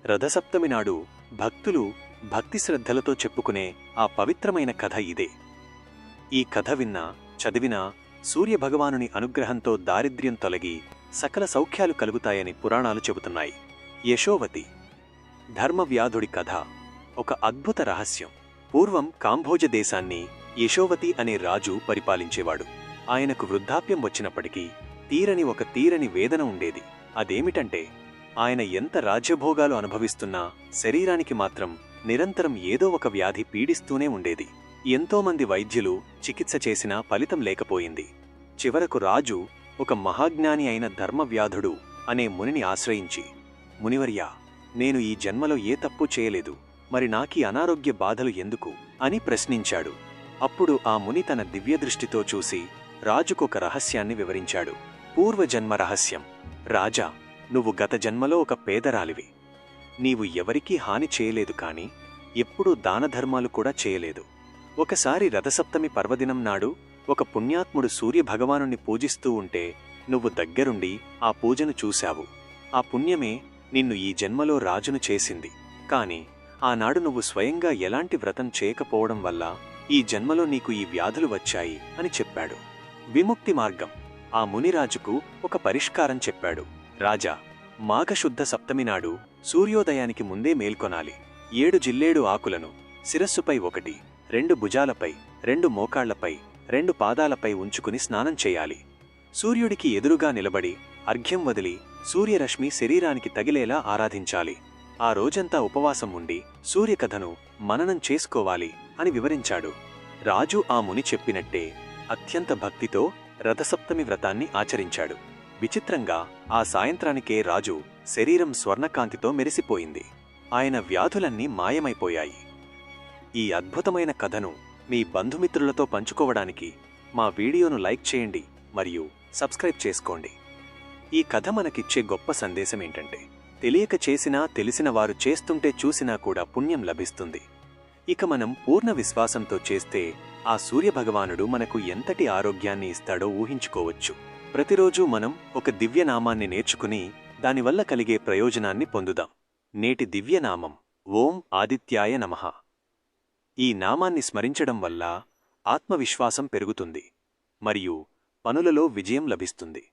రథసప్తమి నాడు భక్తులు భక్తి శ్రద్ధలతో చెప్పుకునే ఆ పవిత్రమైన కథ ఇదే. ఈ కథ విన్నా చదివినా సూర్యభగవానుని అనుగ్రహంతో దారిద్ర్యం తొలగి సకల సౌఖ్యాలు కలుగుతాయని పురాణాలు చెబుతున్నాయి. యశోవతి ధర్మవ్యాధుడి కథ ఒక అద్భుత రహస్యం. పూర్వం కాంభోజ దేశాన్ని యశోవతి అనే రాజు పరిపాలించేవాడు. ఆయనకు వృద్ధాప్యం వచ్చినప్పటికీ తీరని వేదన ఉండేది. అదేమిటంటే ఆయన ఎంత రాజ్యభోగాలు అనుభవిస్తున్నా శరీరానికి మాత్రం నిరంతరం ఏదో ఒక వ్యాధి పీడిస్తూనే ఉండేది. ఎంతోమంది వైద్యులు చికిత్స చేసినా ఫలితం లేకపోయింది. చివరకు రాజు ఒక మహాజ్ఞాని అయిన ధర్మవ్యాధుడు అనే మునిని ఆశ్రయించి, మునివర్యా, నేను ఈ జన్మలో ఏ తప్పు చేయలేదు, మరి నాకీ అనారోగ్య బాధలు ఎందుకు అని ప్రశ్నించాడు. అప్పుడు ఆ ముని తన దివ్యదృష్టితో చూసి రాజుకొక రహస్యాన్ని వివరించాడు. పూర్వజన్మ రహస్యం. రాజా, నువ్వు గత జన్మలో ఒక పేదరాలివి. నీవు ఎవరికీ హాని చేయలేదు, కాని ఎప్పుడూ దానధర్మాలు కూడా చేయలేదు. ఒకసారి రథసప్తమి పర్వదినం నాడు ఒక పుణ్యాత్ముడు సూర్యభగవానుణ్ణి పూజిస్తూ ఉంటే నువ్వు దగ్గరుండి ఆ పూజను చూశావు. ఆ పుణ్యమే నిన్ను ఈ జన్మలో రాజును చేసింది. కాని ఆనాడు నువ్వు స్వయంగా ఎలాంటి వ్రతం చేయకపోవడం వల్ల ఈ జన్మలో నీకు ఈ వ్యాధులు వచ్చాయి అని చెప్పాడు. విముక్తి మార్గం. ఆ మునిరాజుకు ఒక పరిష్కారం చెప్పాడు. రాజా, మాఘశుద్ధ సప్తమి నాడు సూర్యోదయానికి ముందే మేల్కొనాలి. 7 జిల్లేడు ఆకులను శిరస్సుపై 1, 2 భుజాలపై, 2 మోకాళ్లపై, 2 పాదాలపై ఉంచుకుని స్నానం చేయాలి. సూర్యుడికి ఎదురుగా నిలబడి అర్ఘ్యం వదిలి సూర్యరశ్మి శరీరానికి తగిలేలా ఆరాధించాలి. ఆ రోజంతా ఉపవాసం ఉండి సూర్యకథను మననం చేసుకోవాలి అని వివరించాడు. రాజు ఆ ముని చెప్పినట్టే అత్యంత భక్తితో రథసప్తమి వ్రతాన్ని ఆచరించాడు. విచిత్రంగా ఆ సాయంత్రానికే రాజు శరీరం స్వర్ణకాంతితో మెరిసిపోయింది. ఆయన వ్యాధులన్నీ మాయమైపోయాయి. ఈ అద్భుతమైన కథను మీ బంధుమిత్రులతో పంచుకోవడానికి మా వీడియోను లైక్ చేయండి మరియు సబ్స్క్రైబ్ చేసుకోండి. ఈ కథ మనకిచ్చే గొప్ప సందేశమేంటంటే, తెలియక చేసినా తెలిసిన వారు చేస్తుంటే చూసినా కూడా పుణ్యం లభిస్తుంది. ఇక మనం పూర్ణ విశ్వాసంతో చేస్తే ఆ సూర్యభగవానుడు మనకు ఎంతటి ఆరోగ్యాన్ని ఇస్తాడో ఊహించుకోవచ్చు. ప్రతిరోజూ మనం ఒక దివ్యనామాన్ని నేర్చుకుని దానివల్ల కలిగే ప్రయోజనాన్ని పొందుదాం. నేటి దివ్యనామం ఓం ఆదిత్యాయ నమః. ఈ నామాన్ని స్మరించడం వల్ల ఆత్మవిశ్వాసం పెరుగుతుంది మరియు పనులలో విజయం లభిస్తుంది.